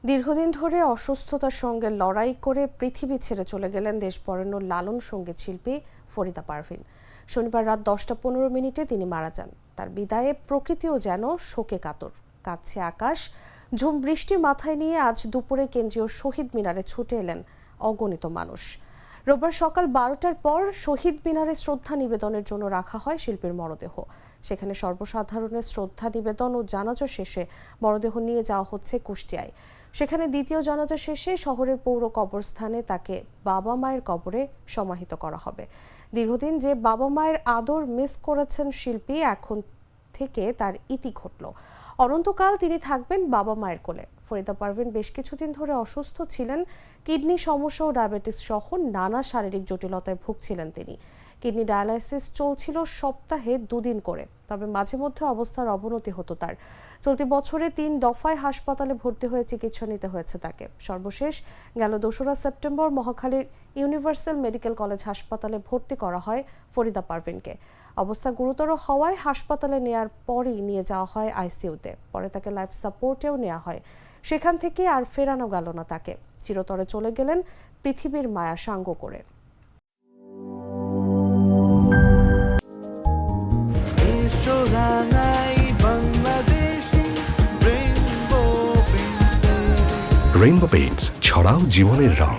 দীর্ঘদিন ধরে অসুস্থতার সঙ্গে লড়াই করে পৃথিবী ছেড়ে চলে গেলেন দেশবরেণ্য লালন সঙ্গীত শিল্পী ফরিদা পারভিন। শনিবার রাত 10টা 15 তিনি মারা যান। তার বিদায়ে প্রকৃতিও যেন শোকে কাতর। কাঁদছে আকাশ। ঝুম বৃষ্টি মাথায় নিয়ে আজ দুপুরে কেন্দ্রীয় শহীদ মিনারে ছুটে এলেন অগণিত মানুষ। রোববার সকাল 12টার পর শহীদ মিনারে শ্রদ্ধা নিবেদনের জন্য রাখা হয় শিল্পীর মরদেহ। সেখানে সর্বসাধারণের শ্রদ্ধা নিবেদন ও জানাজা শেষে মরদেহ নিয়ে যাওয়া হচ্ছে কুষ্টিয়ায়। সেখানে দ্বিতীয় জানাজা শেষে শহরের পৌর কবরস্থানে তাকে বাবা মায়ের কবরে সমাহিত করা হবে। দীর্ঘদিন যে বাবা মায়ের আদর মিস করেছেন শিল্পী, এখন থেকে তার ইতি ঘটল। অনন্তকাল তিনি থাকবেন বাবা মায়ের কোলে। ফরিদা পারভিন বেশ কিছুদিন ধরে অসুস্থ ছিলেন। কিডনি সমস্যা ও ডায়াবেটিস সহ নানা শারীরিক জটিলতায় ভুগছিলেন তিনি। কিডনি ডায়ালাইসিস চলছিল সপ্তাহে 2 দিন করে, তবে মাঝে মধ্যে অবস্থার অবনতি হতো তার। চলতি বছরে 3 দফায় হাসপাতালে ভর্তি হয়ে চিকিৎসা নিতে হয়েছে তাকে। সর্বশেষ গেল 2রা সেপ্টেম্বর মহাখালীর ইউনিভার্সাল মেডিকেল কলেজ হাসপাতালে ভর্তি করা হয় ফরিদা পারভিনকে। অবস্থা গুরুতর হওয়ায় হাসপাতালে নেয়ার পরই নিয়ে যাওয়া হয় আইসিইউতে। পরে তাকে লাইফ সাপোর্টেও নেওয়া হয়। সেখান থেকে আর ফেরানো গেল না তাকে। চিরতরে চলে গেলেন পৃথিবীর মায়া সাঙ্গ করে। রেইনবো পেইন্টস, ছড়াও জীবনের রং।